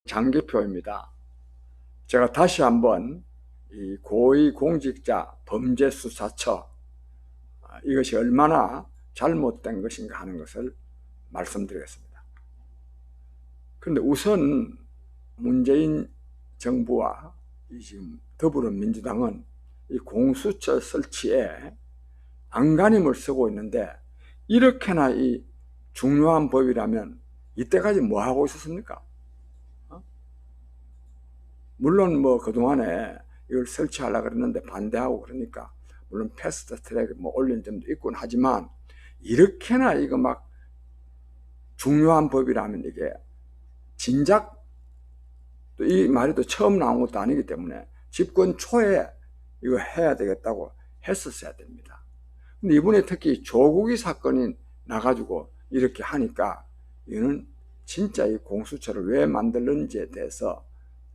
장기표입니다. 제가 다시 한번 이 고위공직자 범죄수사처 이것이 얼마나 잘못된 것인가 하는 것을 말씀드리겠습니다. 그런데 우선 문재인 정부와 지금 더불어민주당은 이 공수처 설치에 안간힘을 쓰고 있는데, 이렇게나 이 중요한 법이라면 이때까지 뭐 하고 있었습니까? 물론 뭐 그동안에 이걸 설치하려고 그랬는데 반대하고 그러니까 물론 패스트 트랙 뭐 올린 점도 있곤 하지만, 이렇게나 이거 막 중요한 법이라면 이게 진작 또 이 말이 또 처음 나온 것도 아니기 때문에 집권 초에 이거 해야 되겠다고 했었어야 됩니다. 근데 이번에 특히 조국이 사건이 나가지고 이렇게 하니까 이거는 진짜 이 공수처를 왜 만들는지에 대해서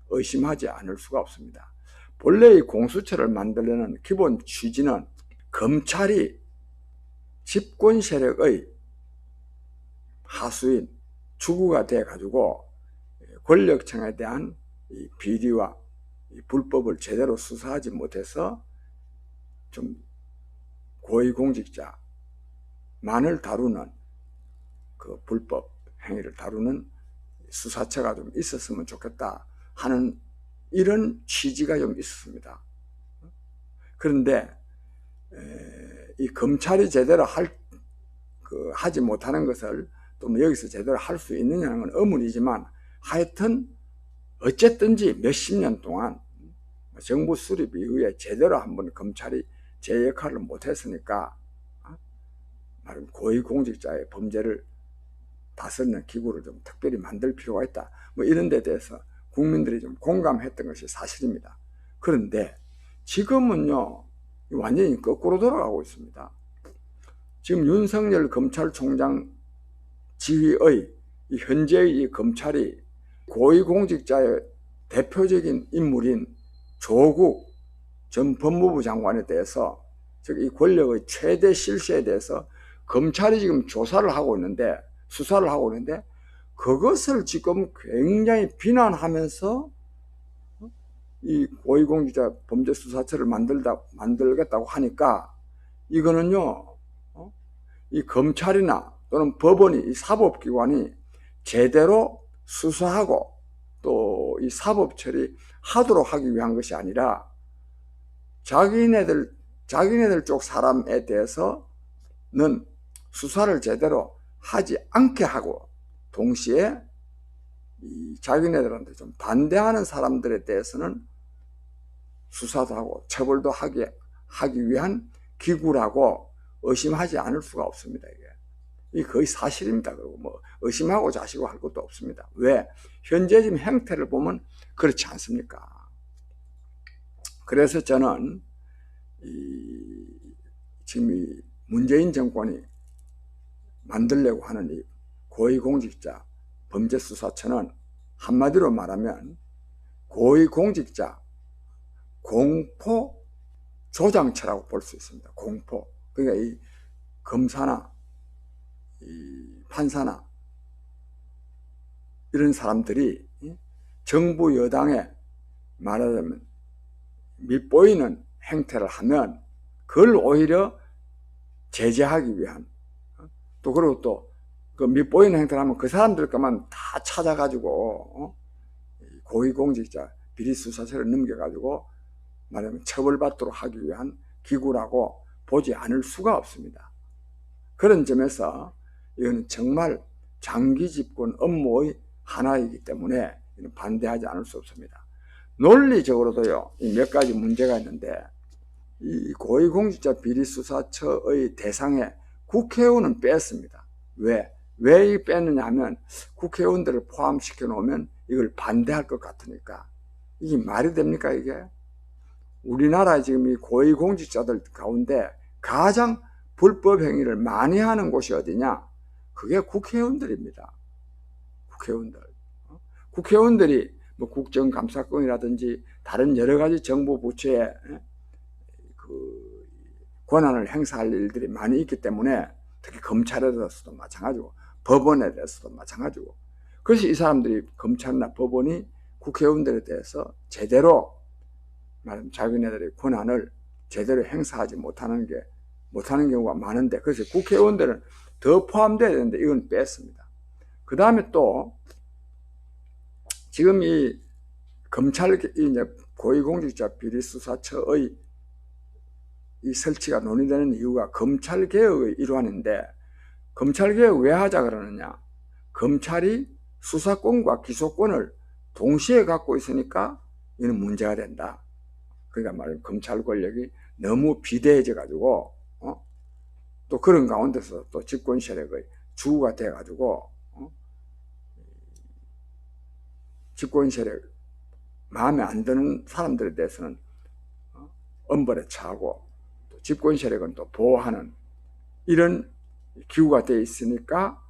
의심하지 않을 수가 없습니다. 본래 이 공수처를 만들려는 기본 취지는 검찰이 집권 세력의 하수인 주구가 돼 가지고 권력층에 대한 이 비리와 이 불법을 제대로 수사하지 못해서 좀 고위공직자만을 다루는 그 불법 행위를 다루는 수사처가 좀 있었으면 좋겠다 하는 이런 취지가 좀 있었습니다. 그런데 이 검찰이 제대로 하지 못하는 것을 또 뭐 여기서 제대로 할 수 있느냐는 건 의문이지만, 하여튼 어쨌든지 몇십 년 동안 정부 수립 이후에 제대로 한번 검찰이 제 역할을 못했으니까 고위공직자의 범죄를 다스리는 기구를 좀 특별히 만들 필요가 있다, 뭐 이런 데 대해서 국민들이 좀 공감했던 것이 사실입니다. 그런데 지금은요 완전히 거꾸로 돌아가고 있습니다. 지금 윤석열 검찰총장 지휘의 현재의 이 검찰이 고위공직자의 대표적인 인물인 조국 전 법무부 장관에 대해서, 즉 이 권력의 최대 실세에 대해서 검찰이 지금 수사를 하고 있는데 그것을 지금 굉장히 비난하면서 이 고위공직자 범죄수사처를 만들겠다고 하니까, 이거는요 이 검찰이나 또는 법원이, 이 사법기관이 제대로 수사하고 또 이 사법 처리하도록 하기 위한 것이 아니라 자기네들 쪽 사람에 대해서는 수사를 제대로 하지 않게 하고, 동시에 이 자기네들한테 좀 반대하는 사람들에 대해서는 수사도 하고 처벌도 하기 위한 기구라고 의심하지 않을 수가 없습니다. 이게 거의 사실입니다. 그리고 뭐 의심하고 자시고 할 것도 없습니다. 왜? 현재 지금 행태를 보면 그렇지 않습니까? 그래서 저는 지금 이 문재인 정권이 만들려고 하는 이 고위공직자 범죄수사처는 한마디로 말하면 고위공직자 공포 조장처라고 볼 수 있습니다. 공포. 그러니까 이 검사나 이 판사나 이런 사람들이 정부 여당에 말하자면 밉보이는 행태를 하면 그걸 오히려 제재하기 위한, 또 그리고 또 그 밉보이는 행태를 하면 그 사람들 것만 다 찾아가지고 고위공직자 비리수사처를 넘겨가지고 말하자면 처벌받도록 하기 위한 기구라고 보지 않을 수가 없습니다. 그런 점에서 이거는 정말 장기 집권 업무의 하나이기 때문에 반대하지 않을 수 없습니다. 논리적으로도요 몇 가지 문제가 있는데, 이 고위공직자 비리수사처의 대상에 국회의원은 뺐습니다. 왜 뺐느냐 하면, 국회의원들을 포함시켜 놓으면 이걸 반대할 것 같으니까. 이게 말이 됩니까? 이게 우리나라 지금 이 고위공직자들 가운데 가장 불법 행위를 많이 하는 곳이 어디냐? 그게 국회의원들입니다. 국회의원들이 뭐 국정감사권이라든지 다른 여러 가지 정부 부처의 그 권한을 행사할 일들이 많이 있기 때문에, 특히 검찰에 대해서도 마찬가지고 법원에 대해서도 마찬가지고, 그래서 이 사람들이 검찰이나 법원이 국회의원들에 대해서 제대로 말하면 자기네들의 권한을 제대로 행사하지 못하는 경우가 많은데, 그래서 국회의원들은 더 포함돼야 되는데 이건 뺐습니다. 그 다음에 또 지금 이 이제 고위공직자 비리수사처의 이 설치가 논의되는 이유가 검찰개혁의 일환인데, 검찰개혁 왜 하자 그러느냐? 검찰이 수사권과 기소권을 동시에 갖고 있으니까 이는 문제가 된다. 그러니까 말이야, 검찰 권력이 너무 비대해져 가지고 또 그런 가운데서 또 집권 세력의 주가 돼 가지고 집권 세력 마음에 안 드는 사람들에 대해서는 엄벌에 처하고 또 집권 세력은 또 보호하는 이런 기구가 돼 있으니까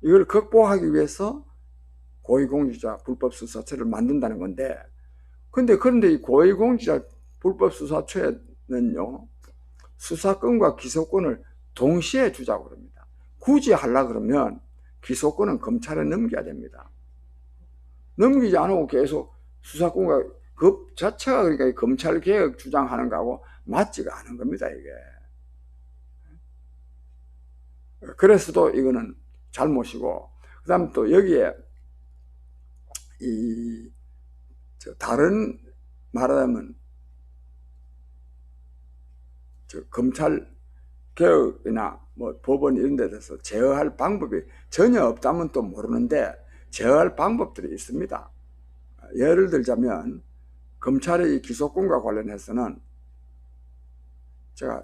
이걸 극복하기 위해서 고위공직자 불법수사처를 만든다는 건데, 그런데 이 고위공직자 불법수사처에는요, 수사권과 기소권을 동시에 주자고 그럽니다. 굳이 하려고 그러면 기소권은 검찰에 넘겨야 됩니다. 넘기지 않고 계속 수사권과 그 자체가 그러니까 검찰개혁 주장하는 거하고 맞지가 않은 겁니다, 이게. 그래서도 이거는 잘못이고, 그 다음에 또 여기에 다른 말하자면 검찰 개혁이나 뭐 법원 이런 데 대해서 제어할 방법이 전혀 없다면 또 모르는데 제어할 방법들이 있습니다. 예를 들자면 검찰의 이 기소권과 관련해서는 제가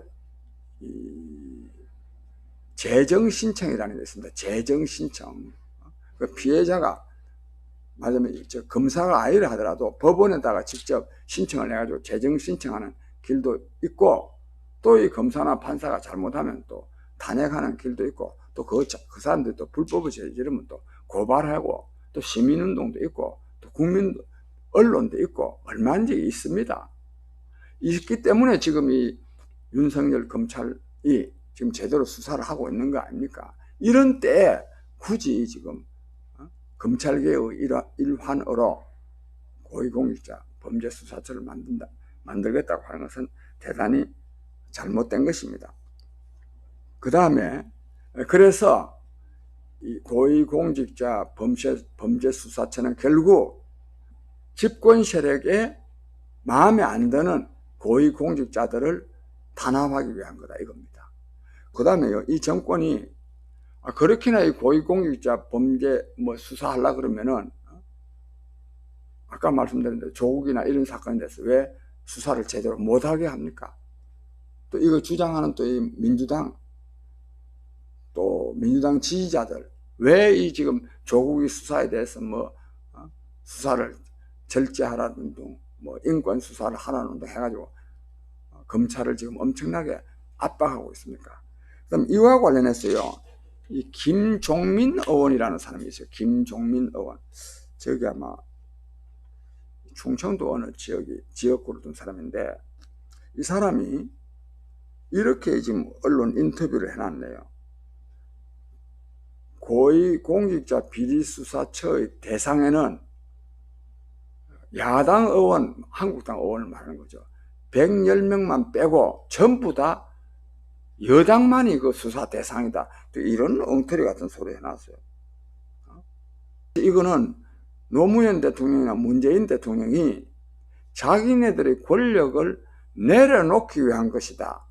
재정신청이라는 게 있습니다. 재정신청. 그 피해자가 말하자면 검사가 아니라 하더라도 법원에다가 직접 신청을 해가지고 재정신청하는 길도 있고, 또 이 검사나 판사가 잘못하면 또 탄핵하는 길도 있고, 또 그 사람들이 또 불법을 저지르면 또 고발하고, 또 시민운동도 있고, 또 언론도 있고, 얼마든지 있습니다. 있기 때문에 지금 이 윤석열 검찰이 지금 제대로 수사를 하고 있는 거 아닙니까? 이런 때에 굳이 지금 검찰개혁의 일환으로 고위공직자 범죄수사처를 만들겠다고 하는 것은 대단히 잘못된 것입니다. 그 다음에 그래서 이 고위공직자 범죄수사처는 결국 집권 세력에 마음에 안 드는 고위공직자들을 탄압하기 위한 거다 이겁니다. 그 다음에요, 이 정권이 그렇게나 이 고위공직자 범죄 수사하려고 그러면은 아까 말씀드린 대로 조국이나 이런 사건에 대해서 왜 수사를 제대로 못하게 합니까? 또 이거 주장하는 또 이 민주당 지지자들 왜 이 지금 조국이 수사에 대해서 수사를 절제하라는 등 인권 수사를 하라는 등 해가지고 검찰을 지금 엄청나게 압박하고 있습니까? 그럼 이와 관련해서요, 이 김종민 의원이라는 사람이 있어요. 김종민 의원. 저기 아마 충청도 어느 지역구를 둔 사람인데, 이 사람이 이렇게 지금 언론 인터뷰를 해놨네요. 고위공직자 비리수사처의 대상에는 야당 의원, 한국당 의원을 말하는 거죠. 110명만 빼고 전부 다 여당만이 그 수사 대상이다. 또 이런 엉터리 같은 소리 해놨어요. 이거는 노무현 대통령이나 문재인 대통령이 자기네들의 권력을 내려놓기 위한 것이다.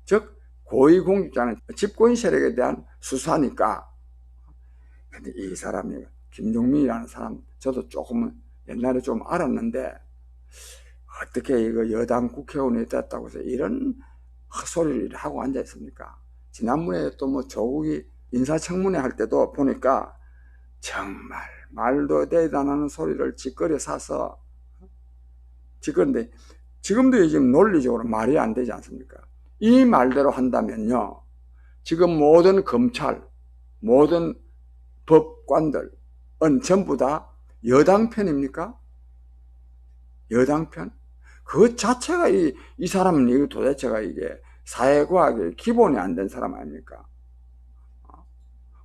즉 고위공직자는 집권 세력에 대한 수사니까. 근데 이 사람이 김종민이라는 사람 저도 조금은 옛날에 좀 알았는데 어떻게 이거 여당 국회의원이 됐다고 해서 이런 헛소리를 하고 앉아 있습니까? 지난번에 또 조국이 인사청문회 할 때도 보니까 정말 말도 되지 않는 소리를 짓거려 사서 짓거리는데 지금도 지금 논리적으로 말이 안 되지 않습니까? 이 말대로 한다면요, 지금 모든 검찰, 모든 법관들은 전부 다 여당 편입니까? 여당 편? 그 자체가 이 사람은 이거 도대체가 이게 사회과학의 기본이 안 된 사람 아닙니까?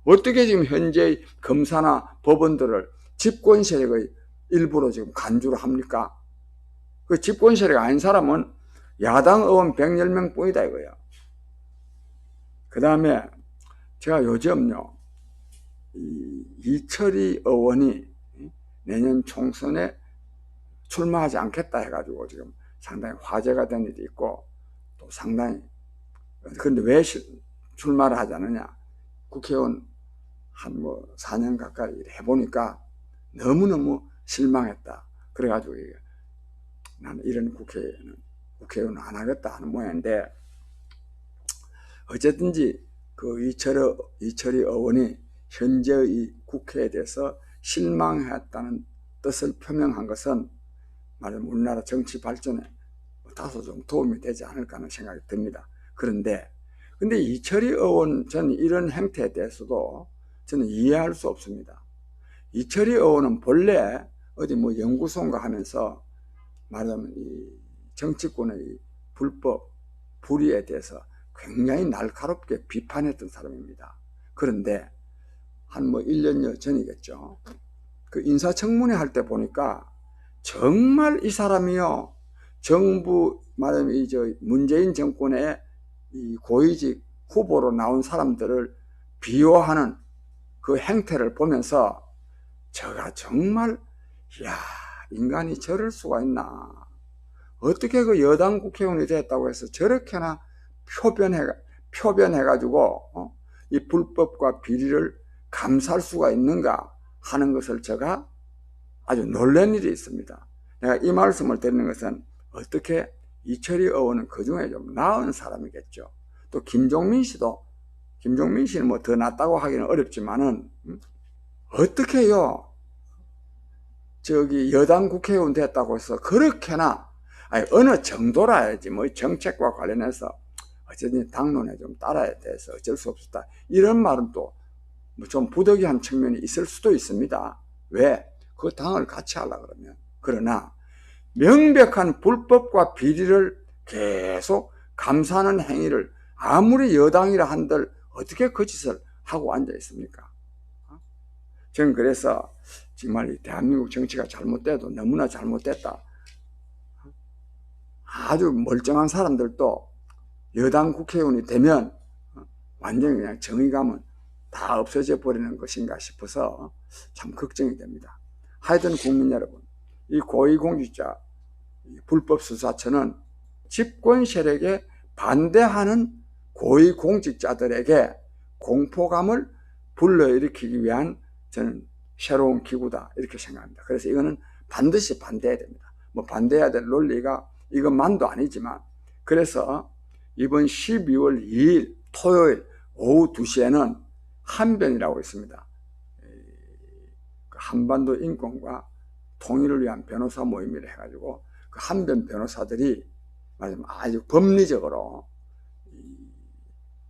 어떻게 지금 현재 검사나 법원들을 집권 세력의 일부로 지금 간주를 합니까? 그 집권 세력 아닌 사람은 야당 의원 110명 뿐이다 이거야. 그 다음에 제가 요즘요, 이철희 의원이 내년 총선에 출마하지 않겠다 해가지고 지금 상당히 화제가 된 일이 있고, 또 상당히, 근데 왜 출마를 하지 않느냐? 국회의원 한 4년 가까이 해보니까 너무너무 실망했다. 그래가지고 나는 이런 국회의원 안 하겠다 하는 모양인데, 어쨌든지 그 이철희 의원이 현재의 국회에 대해서 실망했다는 뜻을 표명한 것은 말하자면 우리나라 정치 발전에 다소 좀 도움이 되지 않을까 하는 생각이 듭니다. 근데 이철희 의원 저는 이런 행태에 대해서도 저는 이해할 수 없습니다. 이철희 의원은 본래 어디 연구소인가 하면서 말하자면 이 정치권의 불법 불의에 대해서 굉장히 날카롭게 비판했던 사람입니다. 그런데 한 1년여 전이겠죠. 그 인사청문회 할 때 보니까 정말 이 사람이요, 정부 말하자면 문재인 정권의 이 고위직 후보로 나온 사람들을 비호하는 그 행태를 보면서 제가 정말, 야, 인간이 저럴 수가 있나? 어떻게 그 여당 국회의원이 됐다고 해서 저렇게나 표변해가지고 이 불법과 비리를 감쌀 수가 있는가 하는 것을 제가 아주 놀란 일이 있습니다. 내가 이 말씀을 드리는 것은 어떻게 이철희 의원은 그 중에 좀 나은 사람이겠죠. 또 김종민 씨는 더 낫다고 하기는 어렵지만은 어떻게요? 여당 국회의원 됐다고 해서 그렇게나, 아니 어느 정도라 해야지 정책과 관련해서 어쨌든 당론에 좀 따라야 돼서 어쩔 수 없었다, 이런 말은 또 좀 부득이한 측면이 있을 수도 있습니다. 왜? 그 당을 같이 하려고 그러면. 그러나 명백한 불법과 비리를 계속 감사하는 행위를 아무리 여당이라 한들 어떻게 그 짓을 하고 앉아 있습니까? 저는 그래서 정말 이 대한민국 정치가 잘못돼도 너무나 잘못됐다. 아주 멀쩡한 사람들도 여당 국회의원이 되면 완전히 그냥 정의감은 다 없어져 버리는 것인가 싶어서 참 걱정이 됩니다. 하여튼 국민 여러분, 이 고위공직자 불법수사처는 집권 세력에 반대하는 고위공직자들에게 공포감을 불러일으키기 위한 저는 새로운 기구다, 이렇게 생각합니다. 그래서 이거는 반드시 반대해야 됩니다. 반대해야 될 논리가 이것만도 아니지만, 그래서 이번 12월 2일 토요일 오후 2시에는 한변이라고 있습니다. 한반도 인권과 통일을 위한 변호사 모임을 해가지고 그 한변 변호사들이 아주 법리적으로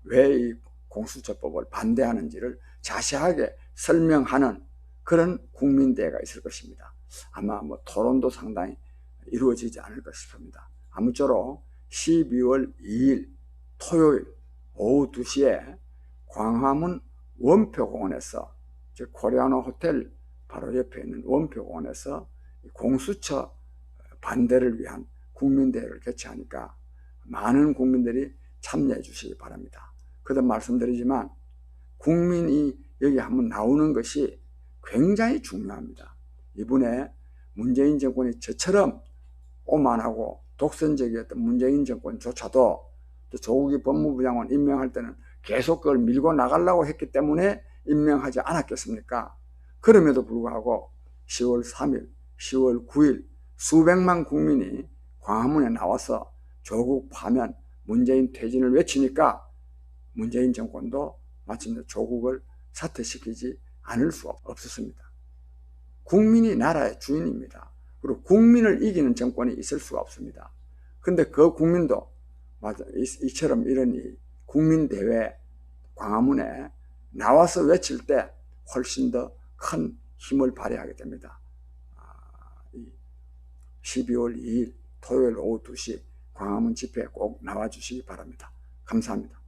왜 이 공수처법을 반대하는지를 자세하게 설명하는 그런 국민대회가 있을 것입니다. 아마 토론도 상당히 이루어지지 않을까 싶습니다. 아무쪼록 12월 2일 토요일 오후 2시에 광화문 원표공원에서, 즉 코리아노 호텔 바로 옆에 있는 원표공원에서 공수처 반대를 위한 국민대회를 개최하니까 많은 국민들이 참여해 주시기 바랍니다. 그동안 말씀드리지만 국민이 여기 한번 나오는 것이 굉장히 중요합니다. 이번에 문재인 정권이 저처럼 오만하고 독선적이었던 문재인 정권조차도 또 조국이 법무부 장관 임명할 때는 계속 그걸 밀고 나가려고 했기 때문에 임명하지 않았겠습니까? 그럼에도 불구하고 10월 3일, 10월 9일 수백만 국민이 광화문에 나와서 조국 파면, 문재인 퇴진을 외치니까 문재인 정권도 마침내 조국을 사퇴시키지 않을 수 없었습니다. 국민이 나라의 주인입니다. 그리고 국민을 이기는 정권이 있을 수가 없습니다. 근데 그 국민도 이처럼 이런 국민대회 광화문에 나와서 외칠 때 훨씬 더 큰 힘을 발휘하게 됩니다. 12월 2일 토요일 오후 2시 광화문 집회에 꼭 나와주시기 바랍니다. 감사합니다.